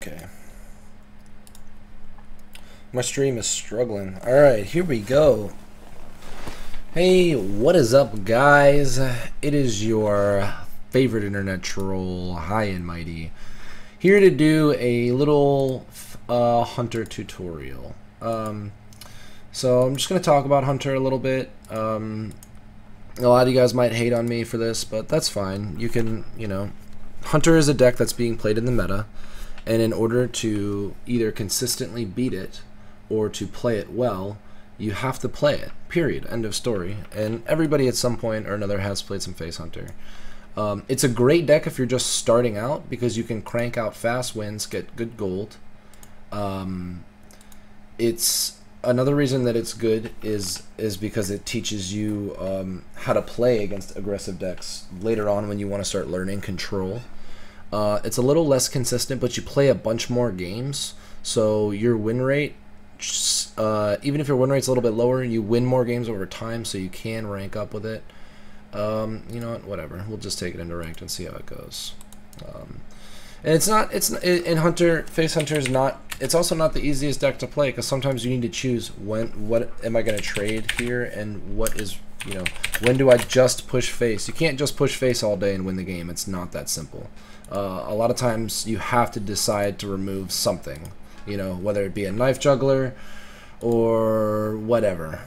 Okay. My stream is struggling. Alright, here we go. Hey, what is up, guys? It is your favorite internet troll, High and Mighty, here to do a little Hunter tutorial. So I'm just going to talk about Hunter a little bit. A lot of you guys might hate on me for this, but that's fine. You can, Hunter is a deck that's being played in the meta, and in order to either consistently beat it or to play it well, you have to play it, period, end of story. And everybody at some point or another has played some Face Hunter. It's a great deck if you're just starting out, because you can crank out fast wins, get good gold. It's another reason that it's good is because it teaches you how to play against aggressive decks later on when you want to start learning control. It's a little less consistent, but you play a bunch more games, so your win rate, even if your win rate's a little bit lower, you win more games over time, so you can rank up with it. You know what, whatever, we'll just take it into ranked and see how it goes. And in Hunter, Face Hunter is not, it's also not the easiest deck to play, because sometimes you need to choose what am I going to trade here, and what is, when do I just push Face. You can't just push Face all day and win the game. It's not that simple. A lot of times you have to decide to remove something, whether it be a Knife Juggler or whatever.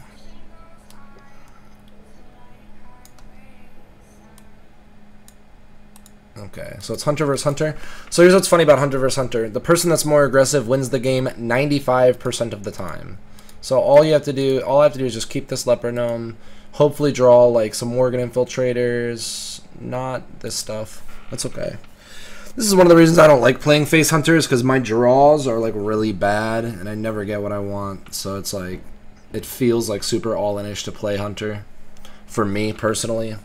Okay, so it's Hunter versus Hunter. So here's what's funny about Hunter versus Hunter. The person that's more aggressive wins the game 95% of the time. So all I have to do is just keep this Leper Gnome, hopefully draw like some Worgen Infiltrators, not this stuff. That's okay. This is one of the reasons I don't like playing Face Hunters, because my draws are like really bad and I never get what I want. So it's like, it feels like super all-in-ish to play Hunter for me personally.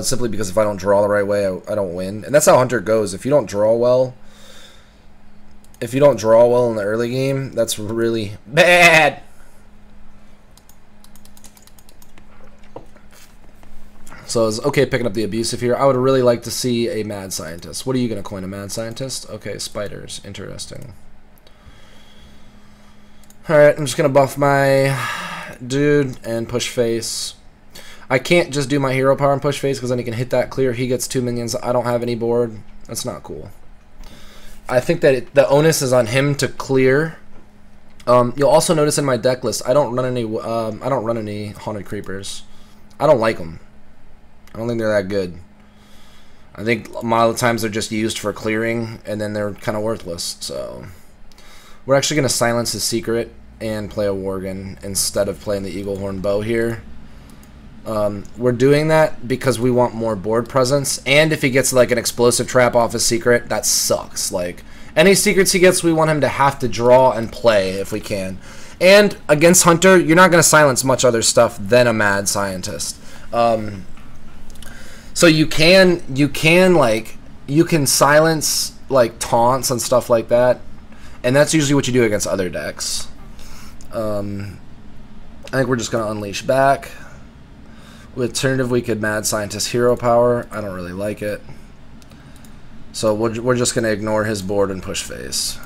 Simply because if I don't draw the right way, I don't win. And that's how Hunter goes. If you don't draw well in the early game, that's really bad. So it's okay picking up the abusive here. I would really like to see a Mad Scientist. What are you going to coin, a Mad Scientist? Okay, spiders. Interesting. Alright, I'm just going to buff my dude and push Face. I can't just do my hero power and push Face, because then he can hit that clear. He gets 2 minions. I don't have any board. That's not cool. I think that the onus is on him to clear. You'll also notice in my deck list, I don't run any Haunted Creepers. I don't like them. I don't think they're that good. I think a lot of the times they're just used for clearing, and then they're kind of worthless. So we're actually going to silence his secret and play a Worgen instead of playing the Eaglehorn Bow here. We're doing that because we want more board presence, and if he gets like an explosive trap off his secret, that sucks. Like, any secrets he gets, we want him to have to draw and play if we can. And against Hunter, you're not going to silence much other stuff than a Mad Scientist. So you can silence like taunts and stuff like that, and that's usually what you do against other decks. I think we're just going to unleash back. With alternative, we could Mad Scientist hero power. I don't really like it. So we're just going to ignore his board and push Face.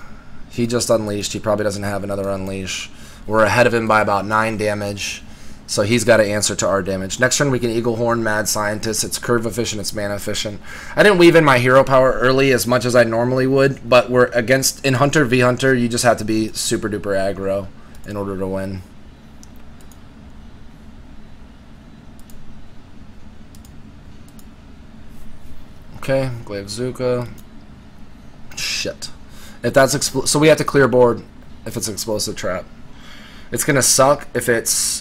He just unleashed. He probably doesn't have another unleash. We're ahead of him by about 9 damage. So he's got to answer to our damage. Next turn we can Eaglehorn, Mad Scientist. It's curve efficient, it's mana efficient. I didn't weave in my hero power early as much as I normally would, but we're in Hunter v Hunter, you just have to be super duper aggro in order to win. Okay, Glavezuka. Shit. If that's so we have to clear board if it's explosive trap. It's gonna suck if it's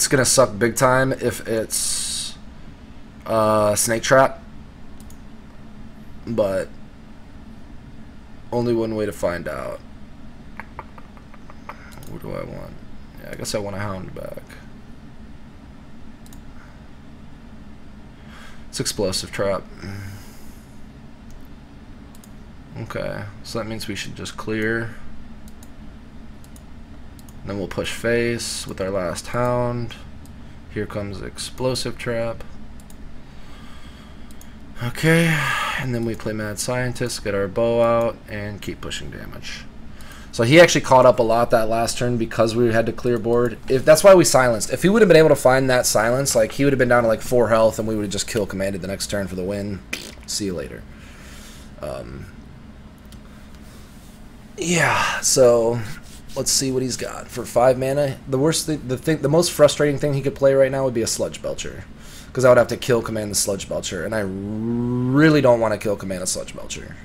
gonna suck big time if it's snake trap. But only one way to find out. What do I want? Yeah, I guess I want a Hound back. It's explosive trap. Okay, so that means we should just clear. Then we'll push Face with our last Hound. Here comes Explosive Trap. Okay, And then we play Mad Scientist, get our bow out, and keep pushing damage. So he actually caught up a lot that last turn because we had to clear board. That's why we silenced. If he would have been able to find that silence, like he would have been down to like 4 health, and we would have just kill commanded the next turn for the win. See you later. Yeah. So let's see what he's got for 5 mana. The worst thing, the most frustrating thing he could play right now would be a Sludge Belcher, because I would have to kill command the Sludge Belcher, and I really don't want to kill command a Sludge Belcher.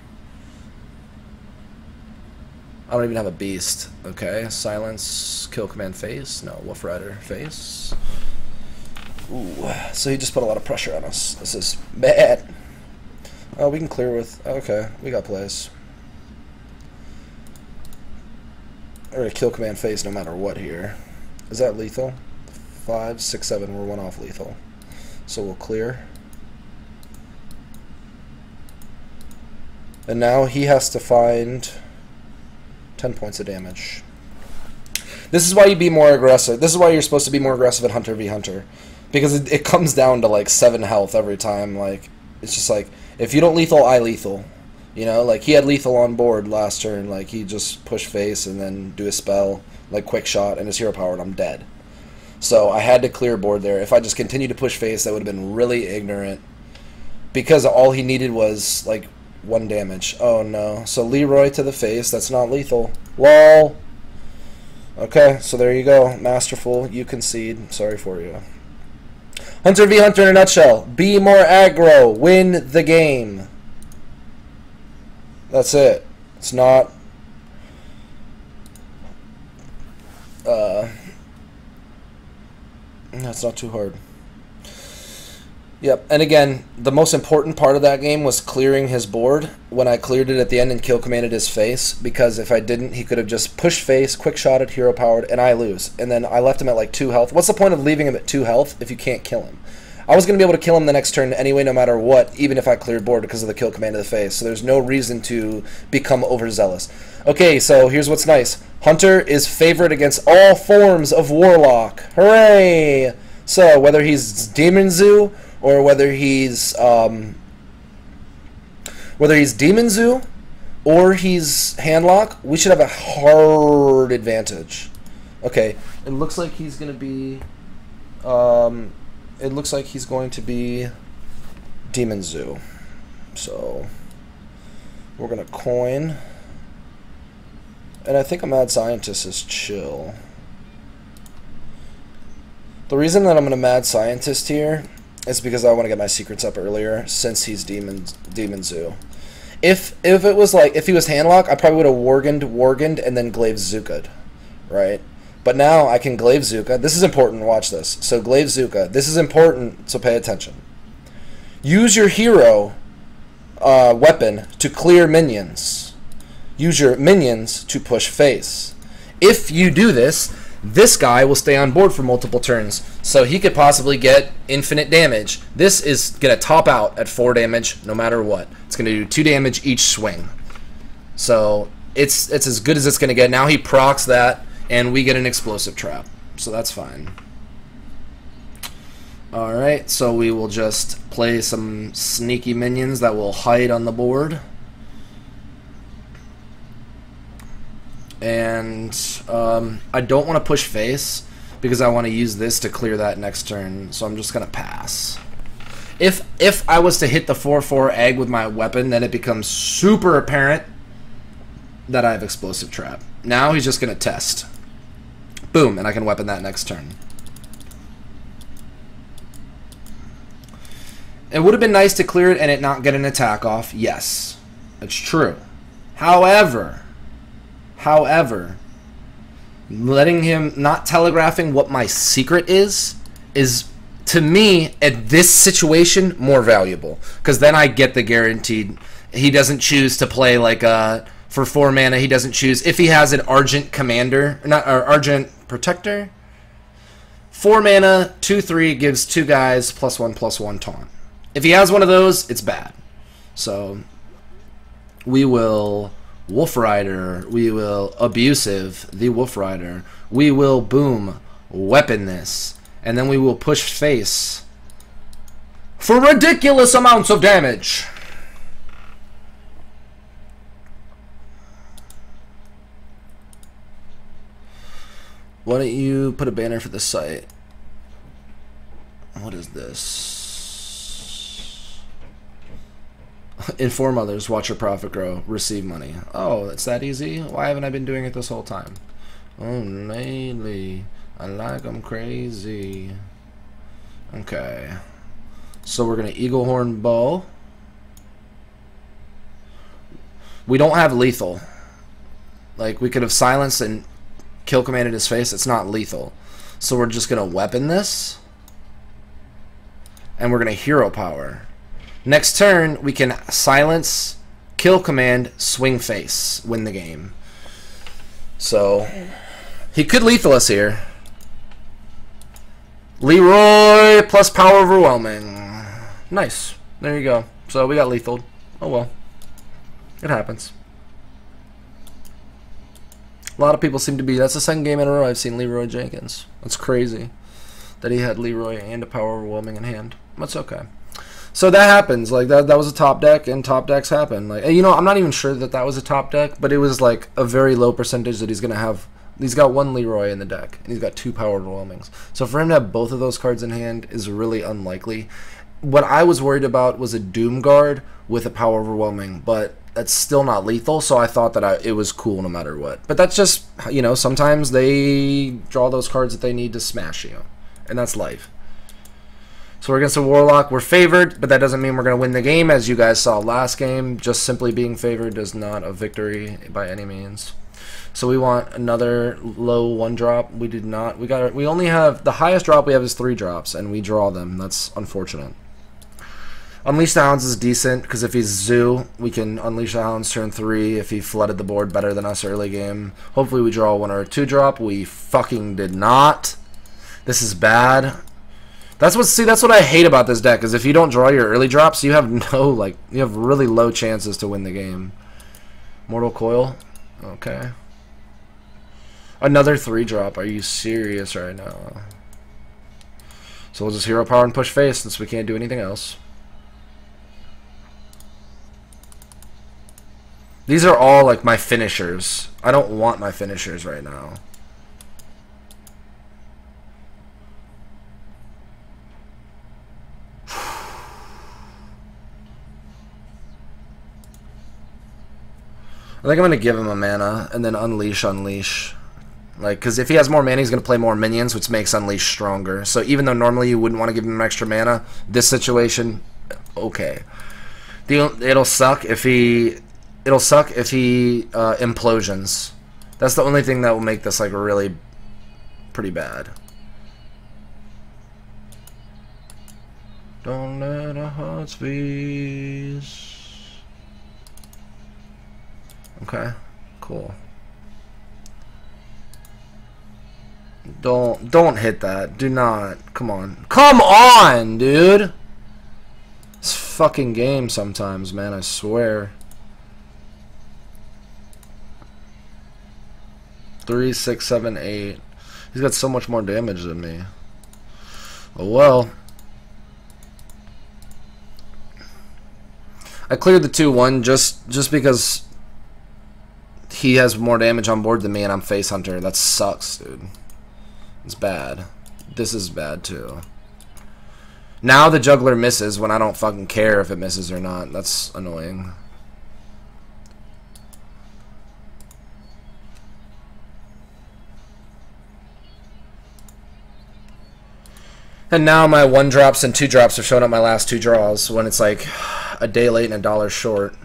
I don't even have a beast. Okay, silence, kill command face. No, Wolf Rider face. Ooh, so he just put a lot of pressure on us. This is bad. Oh, we can clear with... Okay, we got plays. We're gonna kill command face no matter what here. Is that lethal? 5, 6, 7. We're 1 off lethal. So we'll clear. And now he has to find 10 points of damage. This is why you be more aggressive. This is why you're supposed to be more aggressive at Hunter v Hunter. Because it comes down to like 7 health every time. Like, it's just like, if you don't lethal, I lethal. You know, like he had lethal on board last turn. Like he just push face and then do a spell, like quick shot, and his hero power, and I'm dead. So I had to clear board there. If I just continued to push face, that would have been really ignorant. Because all he needed was like 1 damage. Oh no. So Leroy to the face, that's not lethal. LOL. Okay, so there you go. Masterful, you concede. Sorry for you. Hunter v Hunter in a nutshell. Be more aggro. Win the game. That's it. It's not... That's not too hard. Yep, and again, the most important part of that game was clearing his board when I cleared it at the end and kill commanded his face, because if I didn't, he could have just pushed face, quick shotted, hero powered, and I lose. And then I left him at like 2 health. What's the point of leaving him at 2 health if you can't kill him? I was going to be able to kill him the next turn anyway, no matter what, even if I cleared board because of the kill command of the face. So there's no reason to become overzealous. Okay, so here's what's nice. Hunter is favored against all forms of Warlock. Hooray! So whether he's Demon Zoo or whether he's Demon Zoo or he's Handlock, we should have a hard advantage. Okay, it looks like he's going to be... it looks like he's going to be Demon Zoo. So we're going to coin. And I think a Mad Scientist is chill. The reason that I'm going to Mad Scientist here is because I want to get my secrets up earlier since he's Demon Zoo. If it was like, if he was Handlock, I probably would have Worgened, and then Glaive Zuka'd, right? But now I can Glaive Zuka. This is important. Watch this. So Glaive Zuka. This is important, so pay attention. Use your hero weapon to clear minions. Use your minions to push face. If you do this, this guy will stay on board for multiple turns, so he could possibly get infinite damage. This is going to top out at 4 damage no matter what. It's going to do 2 damage each swing. So it's as good as it's going to get. Now he procs that, and we get an explosive trap. So that's fine. Alright, so we will just play some sneaky minions that will hide on the board. And I don't want to push face because I want to use this to clear that next turn. So I'm just going to pass. If I was to hit the 4/4 egg with my weapon, then it becomes super apparent that I have explosive trap. Now he's just going to test. Boom, and I can weapon that next turn. It would have been nice to clear it and it not get an attack off. Yes, it's true. However, letting him, not telegraphing what my secret is to me, at this situation, more valuable. Because then I get the guaranteed. He doesn't choose to play like a... For 4 mana, he doesn't choose. If he has an Argent Commander, or Argent Protector, 4 mana, 2/3 gives 2 guys +1/+1 taunt. If he has one of those, it's bad. So we will Wolf Rider. We will Abusive the Wolf Rider. We will boom weapon this, and then we will push face for ridiculous amounts of damage. Why don't you put a banner for the site? What is this? Inform others, watch your profit grow, receive money. Oh, it's that easy? Why haven't I been doing it this whole time? Oh, lately, I like them crazy. Okay. So we're going to Eagle Horn Bow. We don't have lethal. Like, we could have silenced and kill commanded his face. It's not lethal. So we're just going to weapon this. And we're going to hero power. Next turn, we can silence, kill command, swing face, win the game. So, he could lethal us here. Leroy plus power overwhelming. Nice. There you go. So we got lethal. Oh well. It happens. A lot of people seem to be. That's the second game in a row I've seen Leroy Jenkins. That's crazy that he had Leroy and a power overwhelming in hand. That's okay. So that happens. Like that was a top deck, and top decks happen. Like, you know, I'm not even sure that was a top deck, but it was like a very low percentage that he's gonna have. He's got one Leroy in the deck, and he's got two power overwhelmings. So for him to have both of those cards in hand is really unlikely. What I was worried about was a Doom Guard with a power overwhelming, but that's still not lethal, so I thought that it was cool no matter what. But that's just, you know, sometimes they draw those cards that they need to smash you, and that's life. So we're against a Warlock. We're favored, but that doesn't mean we're going to win the game, as you guys saw last game. Just simply being favored is not a victory by any means. So we want another low 1-drop. We did not. We only have, the highest drop we have is 3 drops, and we draw them. That's unfortunate. Unleash the Hounds is decent, because if he's Zoo, we can Unleash the Hounds turn 3 if he flooded the board better than us early game. Hopefully we draw 1 or a 2-drop. We fucking did not. This is bad. That's what I hate about this deck, is if you don't draw your early drops, you have you have really low chances to win the game. Mortal Coil? Okay. Another 3-drop. Are you serious right now? So we'll just hero power and push face since we can't do anything else. These are all like my finishers. I don't want my finishers right now. I think I'm going to give him a mana and then Unleash. Like, because if he has more mana, he's going to play more minions, which makes Unleash stronger. So even though normally you wouldn't want to give him extra mana, this situation, okay. It'll suck if he implosions. That's the only thing that will make this like really pretty bad. Don't let our hearts freeze. Okay, cool. Don't hit that. Do not. Come on. Come on, dude. It's fucking game sometimes, man, I swear. 3, 6, 7, 8. He's got so much more damage than me. Oh well. I cleared the 2-1 just because he has more damage on board than me and I'm Face Hunter. That sucks, dude. It's bad. This is bad too. Now the Juggler misses when I don't fucking care if it misses or not. That's annoying. And now my 1-drops and 2-drops have shown up my last 2 draws when it's like a day late and $1 short.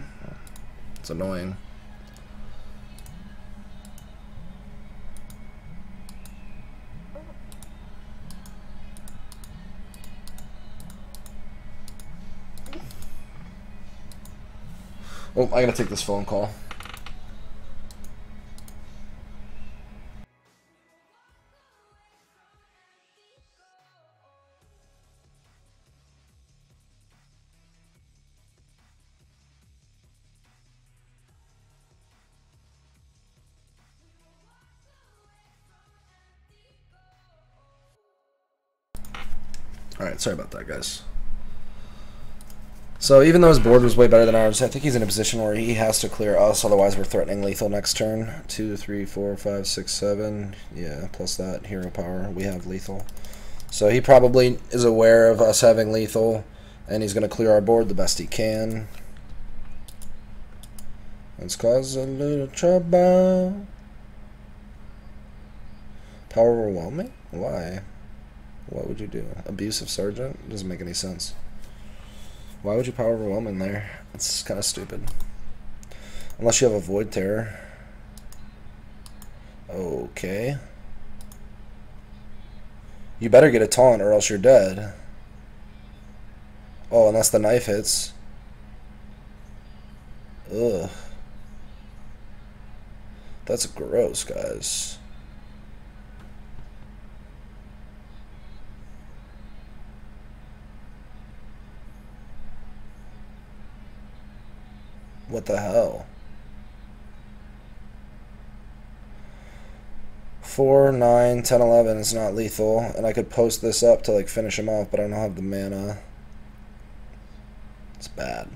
It's annoying. Oh, I gotta take this phone call. Alright, sorry about that, guys. So even though his board was way better than ours, I think he's in a position where he has to clear us, otherwise we're threatening lethal next turn. 2, 3, 4, 5, 6, 7. Yeah, plus that hero power, we have lethal. So he probably is aware of us having lethal, and he's going to clear our board the best he can. Let's cause a little trouble. Power overwhelming? Why? What would you do? Abusive Sergeant? Doesn't make any sense. Why would you power overwhelming there? It's kind of stupid. Unless you have a Void Terror. Okay. You better get a taunt or else you're dead. Oh, unless the knife hits. Ugh. That's gross, guys. What the hell? 4, 9, 10, 11 is not lethal, and I could post this up to like finish him off, but I don't have the mana. It's bad.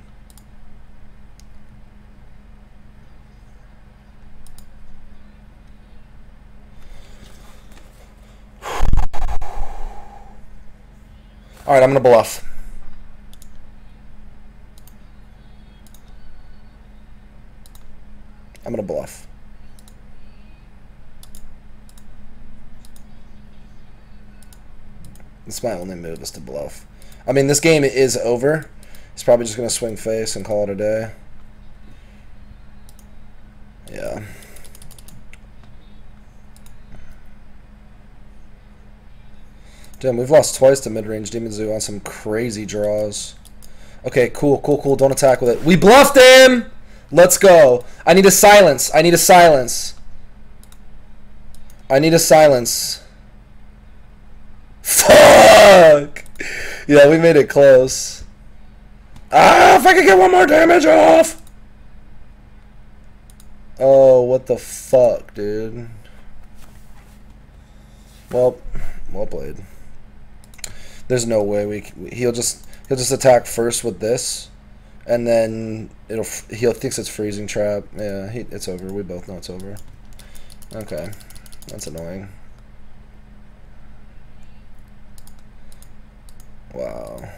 Alright, I'm gonna bluff. I'm gonna bluff. It's my only move is to bluff. I mean, this game is over. He's probably just gonna swing face and call it a day. Yeah. Damn, we've lost twice to mid-range Demon Zoo on some crazy draws. Okay, cool, cool, cool. Don't attack with it. We bluffed him! Let's go. I need a silence. I need a silence. I need a silence. Fuck! Yeah, we made it close. Ah, if I could get one more damage off! Oh, what the fuck, dude. Well played. There's no way he'll just attack first with this. And then he'll thinks it's freezing trap. Yeah, it's over. We both know it's over. Okay, that's annoying. Wow.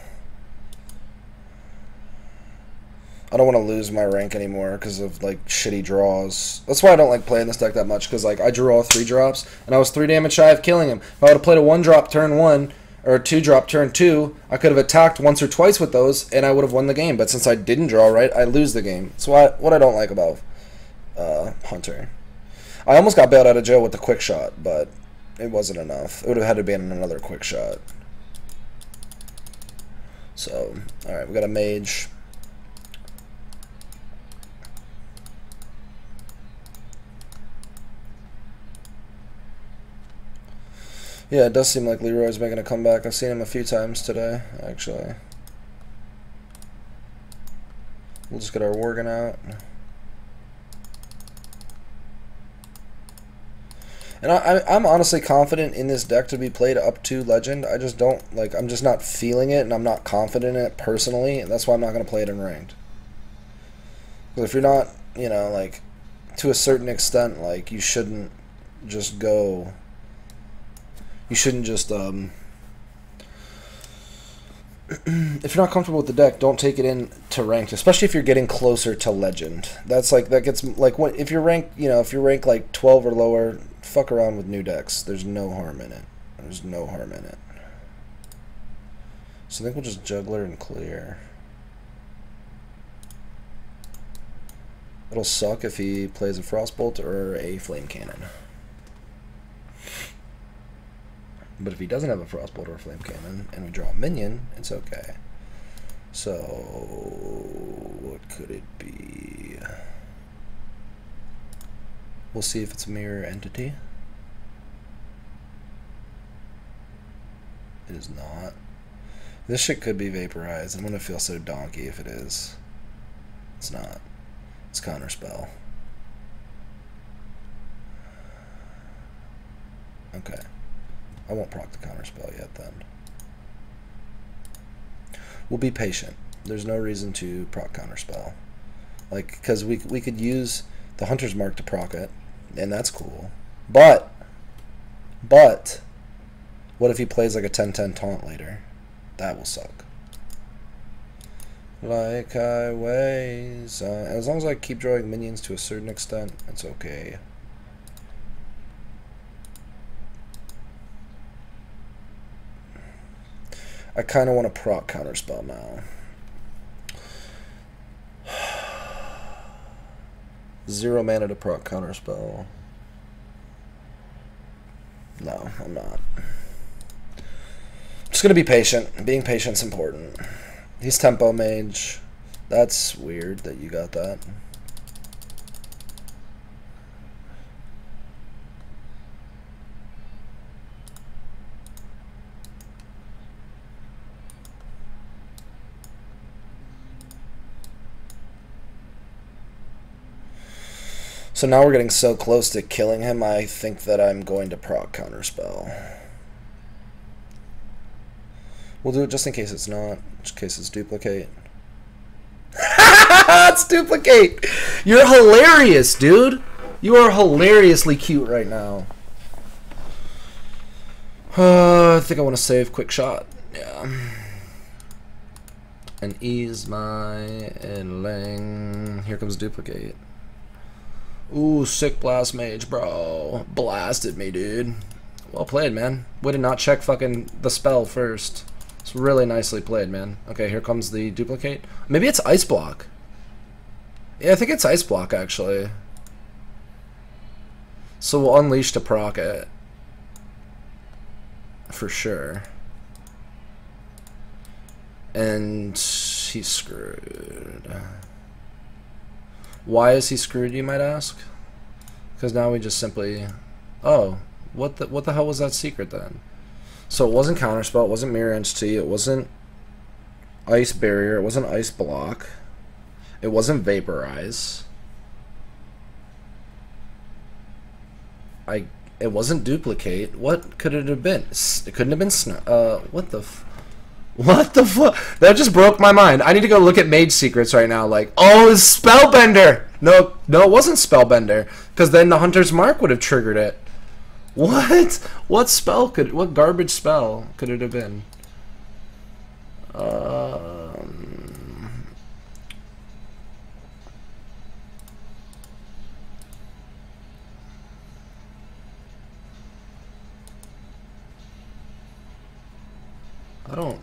I don't want to lose my rank anymore because of like shitty draws. That's why I don't like playing this deck that much, because like I drew all 3 drops and I was 3 damage shy of killing him. If I would have played a 1-drop turn 1 or a 2-drop turn 2, I could have attacked once or twice with those and I would have won the game. But since I didn't draw right, I lose the game. That's what I don't like about Hunter. I almost got bailed out of jail with the quick shot, but it wasn't enough. It would have had to be in another quick shot. So, alright, we got a mage. Yeah, it does seem like Leroy's making a comeback. I've seen him a few times today, actually. We'll just get our Worgen out. And I'm honestly confident in this deck to be played up to Legend. I just don't, like, I'm just not feeling it, and I'm not confident in it personally, and that's why I'm not going to play it in Ranked. Because if you're not, you know, like, to a certain extent, like, you shouldn't just go... You shouldn't just, if you're not comfortable with the deck, don't take it in to Ranked, especially if you're getting closer to Legend. That's like, that gets, like, what, if you're ranked, you know, if you're ranked, like, 12 or lower, fuck around with new decks. There's no harm in it. There's no harm in it. So I think we'll just Juggler and clear. It'll suck if he plays a Frostbolt or a Flame Cannon. But if he doesn't have a Frostbolt or a Flame Cannon, and we draw a minion, it's okay. So, what could it be? We'll see if it's a mirror entity. It is not. This shit could be vaporized. I'm gonna feel so donkey if it is. It's not. It's Counterspell. Okay. I won't proc the Counterspell yet then. We'll be patient. There's no reason to proc counterspell. Like, because we could use the Hunter's Mark to proc it, and that's cool. But, what if he plays like a 10-10 taunt later? That will suck. Like highways. As long as I keep drawing minions to a certain extent, it's okay. I kind of want to proc counterspell now. 0 mana to proc counterspell. No, I'm not. Just gonna be patient. Being patient's important. He's tempo mage. That's weird that you got that. So now we're getting so close to killing him, I think that I'm going to proc counterspell. We'll do it just in case it's not, just in case it's duplicate. It's duplicate! You're hilarious, dude! You are hilariously cute right now. I think I want to save quick shot. Yeah. And ease my endling. Here comes duplicate. Ooh, sick blast mage, bro. Blasted me, dude. Well played, man. Way to not check fucking the spell first. It's really nicely played, man. Okay, here comes the duplicate. Maybe it's ice block. Yeah, I think it's ice block, actually. So we'll unleash to proc it. For sure. And he's screwed. Why is he screwed, you might ask? Because now we just simply... Oh, what the hell was that secret then? So it wasn't counterspell, it wasn't mirror entity, it wasn't ice barrier, it wasn't ice block, it wasn't vaporize. It wasn't duplicate. What could it have been? It couldn't have been what the fuck? That just broke my mind. I need to go look at mage secrets right now. Like, oh, it's spellbender. No, it wasn't spellbender. Because then the Hunter's Mark would have triggered it. What? What garbage spell could it have been? I don't...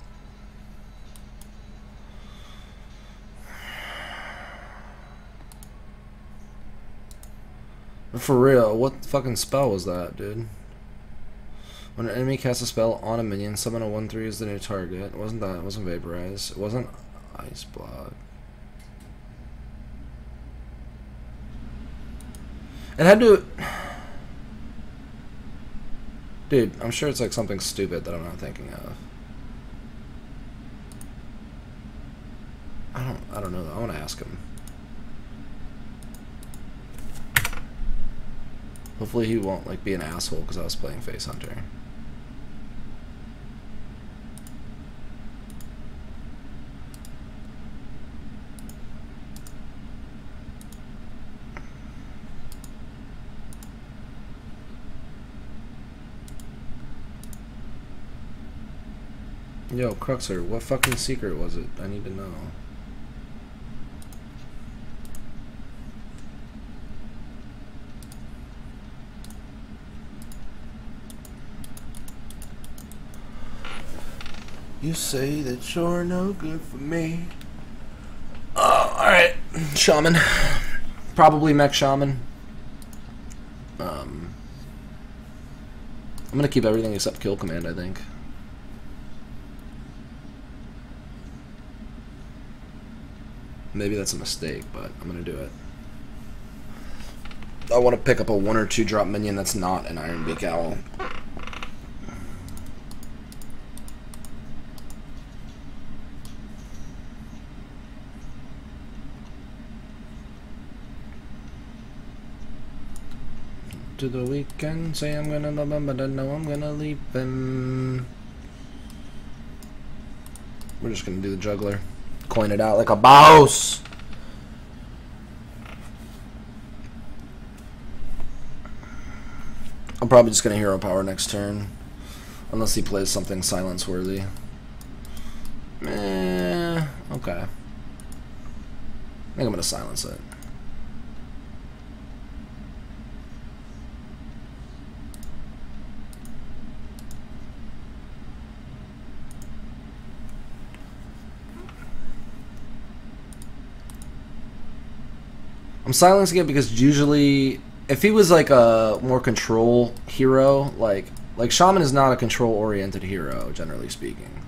For real, what fucking spell was that, dude? When an enemy casts a spell on a minion, summon a 1/3 as the new target. It wasn't that. It wasn't vaporize. It wasn't ice block. It had to... Dude, I'm sure it's like something stupid that I'm not thinking of. I don't know. I want to ask him. Hopefully he won't like be an asshole because I was playing Face Hunter. Yo, Cruxer, what fucking secret was it? I need to know. You say that you're no good for me. Oh, alright. Shaman. Probably Mech Shaman. I'm gonna keep everything except Kill Command, I think. Maybe that's a mistake, but I'm gonna do it. I want to pick up a 1 or 2 drop minion that's not an Ironbeak Owl. To the weekend, say I'm gonna love him, but I know I'm gonna leave him. We're just gonna do the juggler. Coin it out like a boss. I'm probably just gonna hero power next turn, unless he plays something silence worthy. Okay. I think I'm gonna silence it. I'm silencing it because usually, if he was like a more control hero, like Shaman is not a control-oriented hero, generally speaking.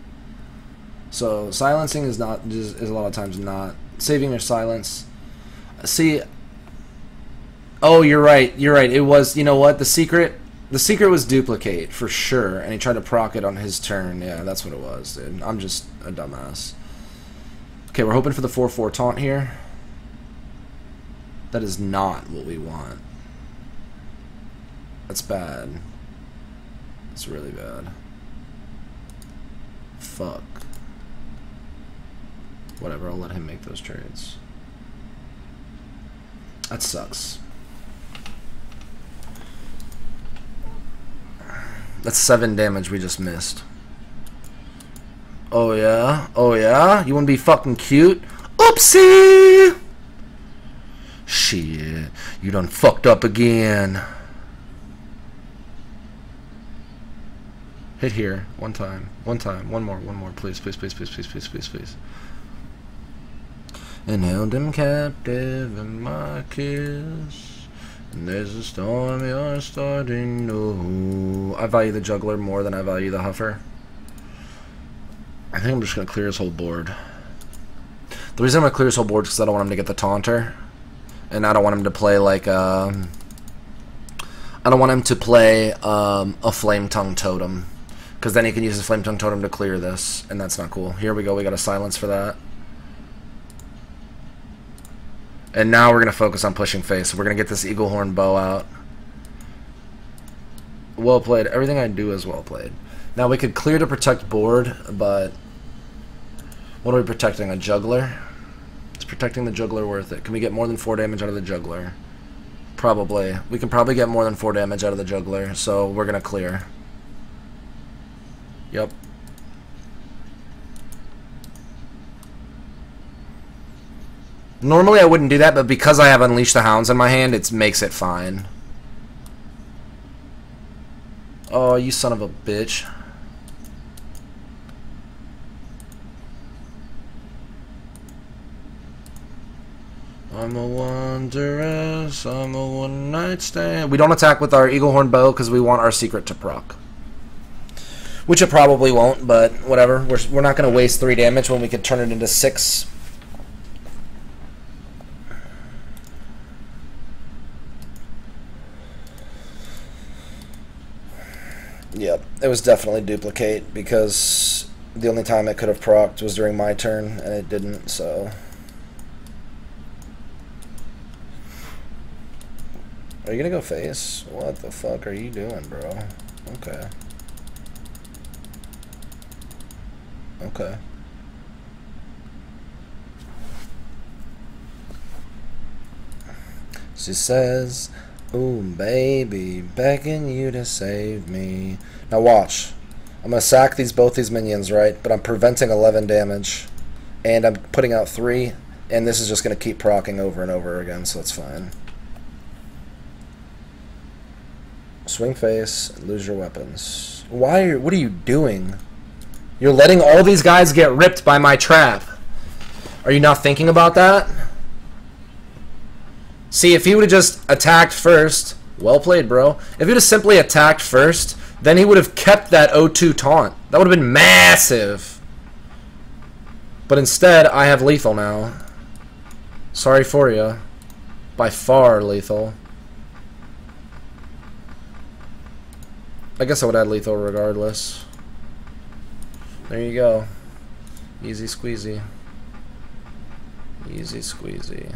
So silencing is not is a lot of times not saving your silence. See, oh, you're right. You're right. It was, you know what? The secret was duplicate for sure, and he tried to proc it on his turn. Yeah, that's what it was, dude. I'm just a dumbass. Okay, we're hoping for the 4/4 taunt here. That is not what we want. That's bad. It's really bad. Fuck. Whatever, I'll let him make those trades. That sucks. That's 7 damage we just missed. Oh yeah? Oh yeah? You wanna be fucking cute? Oopsie! Shit, you done fucked up again. Hit here, one time, one more, please, please, please, please, please, please, please, please. And held him captive in my kiss. And there's a storm you're starting. No, I value the juggler more than I value the huffer. I think I'm just gonna clear his whole board. The reason I'm gonna clear his whole board is because I don't want him to get the taunter. And I don't want him to play like I don't want him to play a Flame Tongue Totem, because then he can use his Flame Tongue Totem to clear this, and that's not cool. Here we go, we got a silence for that. And now we're gonna focus on pushing face. We're gonna get this Eagle Horn Bow out. Well played. Everything I do is well played. Now we could clear to protect board, but what are we protecting? A juggler? Protecting the juggler worth it? Can we get more than 4 damage out of the juggler? Probably. We can probably get more than 4 damage out of the juggler, so we're gonna clear. Yep. Normally I wouldn't do that, but because I have Unleash the Hounds in my hand, it makes it fine. Oh, you son of a bitch. I'm a wanderess, I'm a one-night stand. We don't attack with our Eagle Horn Bow because we want our secret to proc. Which it probably won't, but whatever. We're not going to waste 3 damage when we could turn it into 6. Yep, it was definitely duplicate because the only time it could have procced was during my turn, and it didn't, so... Are you gonna go face? What the fuck are you doing, bro? Okay. Okay. She says, ooh, baby, begging you to save me. Now watch. I'm gonna sack both these minions, right? But I'm preventing 11 damage. And I'm putting out 3. And this is just gonna keep proccing over and over again, so that's fine. Swing face, and lose your weapons. Why? What are you doing? You're letting all these guys get ripped by my trap. Are you not thinking about that? See, if he would have just attacked first, well played, bro. If he would have simply attacked first, then he would have kept that O2 taunt. That would have been massive. But instead, I have lethal now. Sorry for you. By far lethal. I guess I would add lethal regardless. There you go. Easy squeezy. Easy squeezy.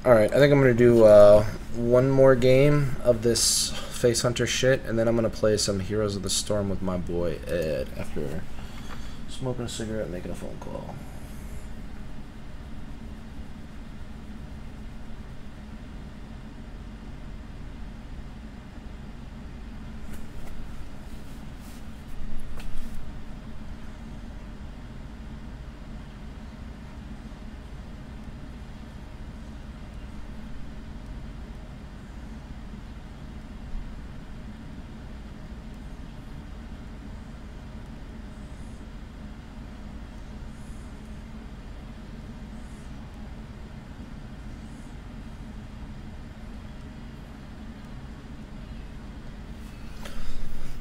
Alright, I think I'm going to do one more game of this Face Hunter shit, and then I'm going to play some Heroes of the Storm with my boy Ed after Smoking a cigarette, making a phone call.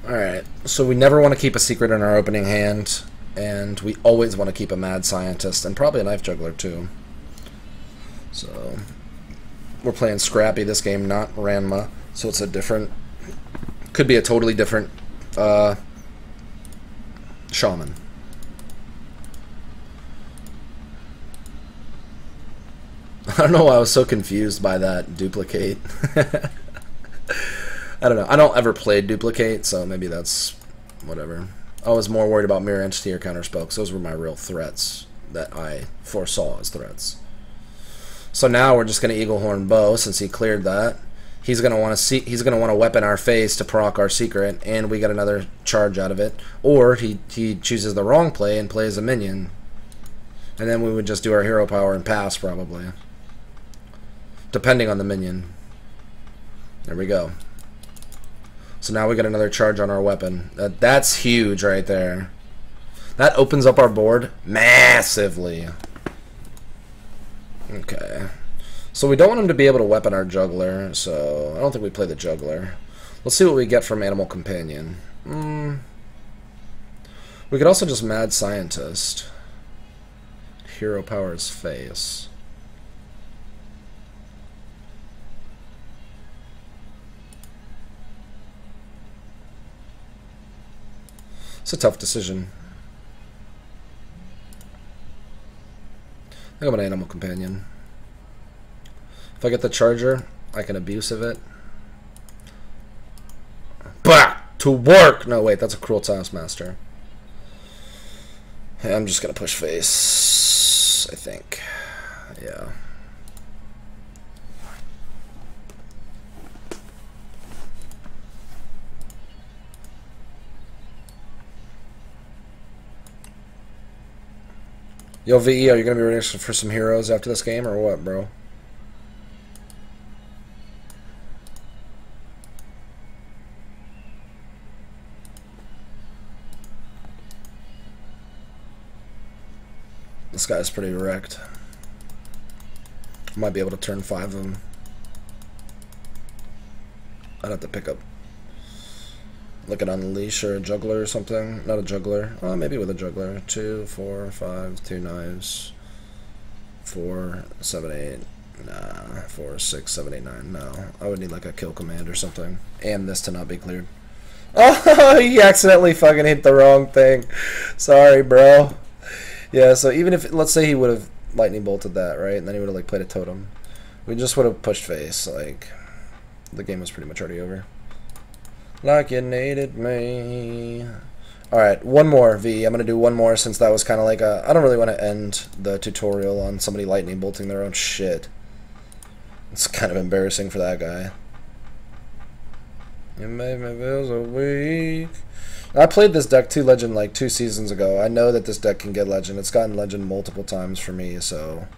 Alright, so we never want to keep a secret in our opening hand, and we always want to keep a mad scientist, and probably a knife juggler too. So, we're playing Scrappy this game, not Ranma, so it's a different, could be a totally different shaman. I don't know why I was so confused by that duplicate. I don't know. I don't ever play duplicate, so maybe that's whatever. I was more worried about mirror entity or counterspell, because those were my real threats that I foresaw as threats. So now we're just going to Eaglehorn Bow since he cleared that. He's going to want to he's going to want to weapon our face to proc our secret, and we get another charge out of it. Or he chooses the wrong play and plays a minion, and then we would just do our hero power and pass probably, depending on the minion. There we go. So now we get another charge on our weapon. That's huge right there. That opens up our board massively. Okay. So we don't want him to be able to weapon our juggler, so I don't think we play the juggler. Let's see what we get from Animal Companion. We could also just Mad Scientist. Hero Power's face. It's a tough decision. I think I'm an Animal Companion. If I get the Charger, I can Abusive it. Back to work! No, wait, that's a Cruel Taskmaster. Hey, I'm just gonna push face, I think. Yeah. Yo, VE, are you going to be ready for some heroes after this game, or what, bro? This guy's pretty wrecked. Might be able to turn 5 of them. I'd have to pick up like an Unleash or a Juggler or something. Not a Juggler. Maybe with a Juggler. 2, 4, 5, 2 knives. 4, 7, 8. Nah. 4, 6, 7, 8, 9. No. I would need like a kill command or something. And this to not be cleared. Oh, he accidentally fucking hit the wrong thing. Sorry, bro. Yeah, so even if, let's say he would have lightning bolted that, right? And then he would have like played a totem. We just would have pushed face. Like, the game was pretty much already over. Like you needed me. Alright, one more, V. I'm going to do one more since that was kind of like a... I don't really want to end the tutorial on somebody lightning bolting their own shit. It's kind of embarrassing for that guy. You made me feel so weak. I played this deck 2 Legend like 2 seasons ago. I know that this deck can get Legend. It's gotten Legend multiple times for me, so...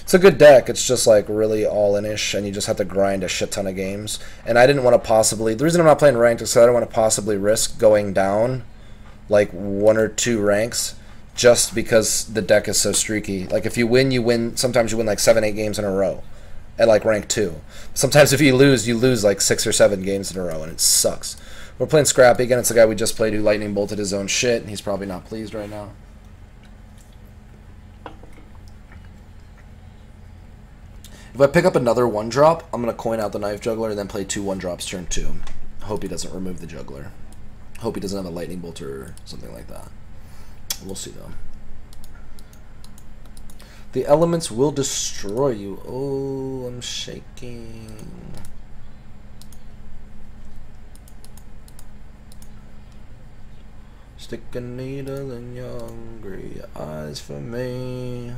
It's a good deck. It's just like really all-in-ish, and you just have to grind a shit ton of games. And I didn't want to possibly... The reason I'm not playing ranked is because I don't want to possibly risk going down like 1 or 2 ranks just because the deck is so streaky. Like if you win, you win. Sometimes you win like 7, 8 games in a row at like rank 2. Sometimes if you lose like 6 or 7 games in a row, and it sucks. We're playing Scrappy again. It's the guy we just played who lightning bolted his own shit, and he's probably not pleased right now. If I pick up another 1-drop, I'm going to coin out the Knife Juggler and then play 2 1-drops turn 2. Hope he doesn't remove the Juggler. Hope he doesn't have a Lightning Bolter or something like that. We'll see, though. The elements will destroy you. Oh, I'm shaking. Stick a needle in your hungry eyes for me.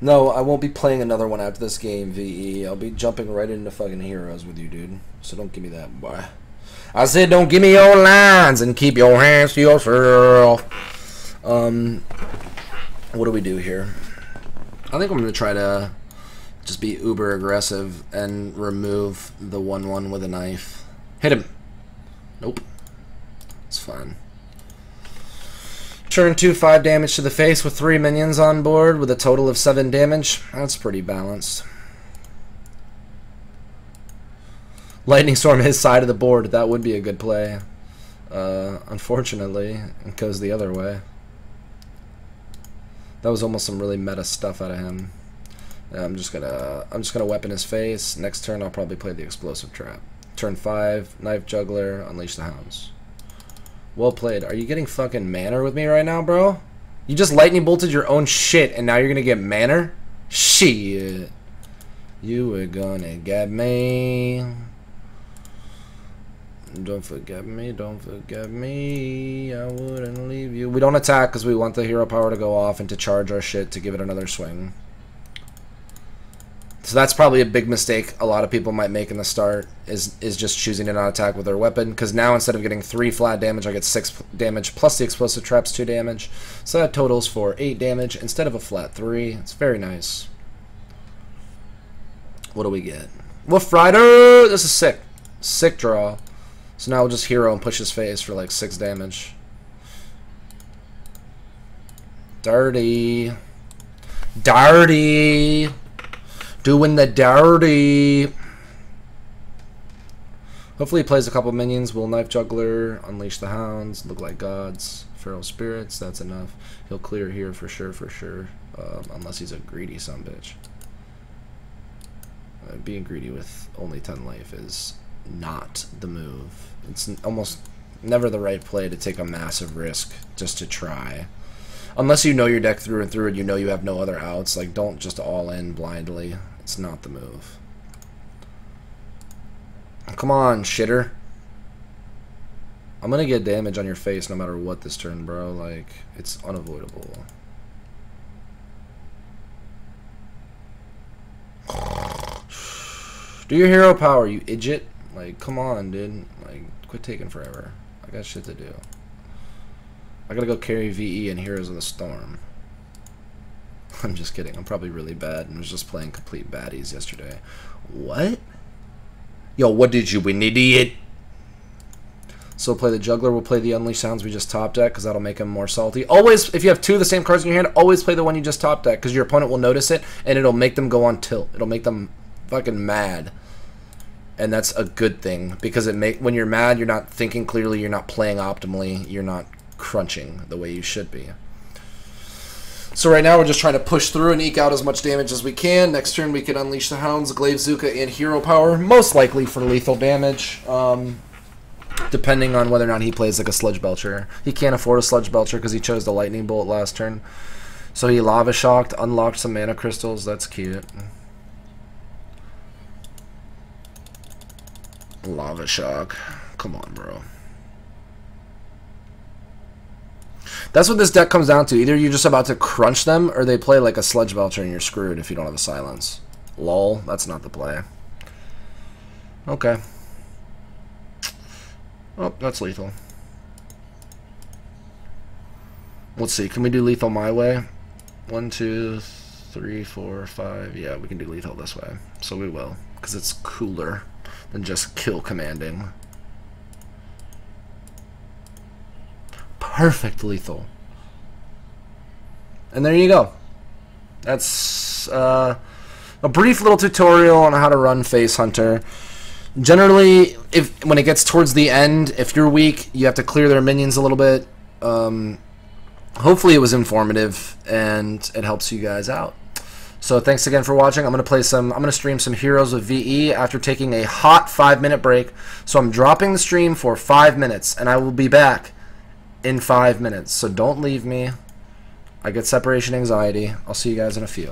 No, I won't be playing another one after this game, VE. I'll be jumping right into fucking Heroes with you, dude. So don't give me that, boy. I said don't give me your lines and keep your hands to yourself. What do we do here? I think I'm going to try to just be uber aggressive and remove the 1/1 with a knife. Hit him. Nope. It's fine. Turn 2, 5 damage to the face with 3 minions on board with a total of 7 damage. That's pretty balanced. Lightning Storm his side of the board. That would be a good play. Unfortunately, it goes the other way. That was almost some really meta stuff out of him. I'm just gonna weapon his face. Next turn I'll probably play the explosive trap. Turn 5, Knife Juggler, Unleash the Hounds. Well played. Are you getting fucking manner with me right now, bro? You just lightning bolted your own shit and now you're gonna get manner? Shit. You were gonna get me. Don't forget me, don't forget me. I wouldn't leave you. We don't attack because we want the hero power to go off and to charge our shit to give it another swing. So that's probably a big mistake a lot of people might make in the start, is just choosing to not attack with their weapon, because now instead of getting 3 flat damage, I get 6 damage plus the explosive traps 2 damage. So that totals for 8 damage instead of a flat 3. It's very nice. What do we get? Wolf Rider! This is sick. Sick draw. So now we'll just hero and push his face for like 6 damage. Dirty. Dirty. Doing the dirty. Hopefully he plays a couple minions. Will Knife Juggler, Unleash the Hounds, Look Like Gods, Feral Spirits. That's enough. He'll clear here for sure, unless he's a greedy sumbitch. Being greedy with only 10 life is not the move. It's almost never the right play to take a massive risk just to try. Unless you know your deck through and through and you know you have no other outs, like don't just all in blindly. It's not the move. Come on, shitter. I'm gonna get damage on your face no matter what this turn, bro. Like, it's unavoidable. Do your hero power, you idiot. Like, come on, dude. Like, quit taking forever. I got shit to do. I gotta go carry VE and Heroes of the Storm. I'm just kidding. I'm probably really bad and was just playing complete baddies yesterday. What? Yo, what did you win, idiot? So we'll play the Juggler. We'll play the Unleash Sounds we just top deck because that'll make him more salty. Always, if you have 2 of the same cards in your hand, always play the one you just top deck because your opponent will notice it and it'll make them go on tilt. It'll make them fucking mad. And that's a good thing because when you're mad, you're not thinking clearly, you're not playing optimally, you're not crunching the way you should be. So right now we're just trying to push through and eke out as much damage as we can. Next turn we can Unleash the Hounds, Glaive Zuka, and Hero Power, most likely for lethal damage, depending on whether or not he plays like a Sludge Belcher. He can't afford a Sludge Belcher because he chose the Lightning Bolt last turn. So he Lava Shocked, unlocked some mana crystals. That's cute. Lava Shock. Come on, bro. That's what this deck comes down to. Either you're just about to crunch them, or they play like a Sludge Belcher and you're screwed if you don't have a silence. Lol, that's not the play. Okay. Oh, that's lethal. Let's see, can we do lethal my way? 1, 2, 3, 4, 5. Yeah, we can do lethal this way. So we will, because it's cooler than just kill commanding. Perfect lethal. And there you go. That's a brief little tutorial on how to run Face Hunter. Generally, when it gets towards the end, if you're weak, you have to clear their minions a little bit. Hopefully it was informative and it helps you guys out. So thanks again for watching. I'm gonna stream some Heroes with VE after taking a hot 5-minute break. So I'm dropping the stream for 5 minutes and I will be back in 5 minutes. So don't leave me. I get separation anxiety. I'll see you guys in a few.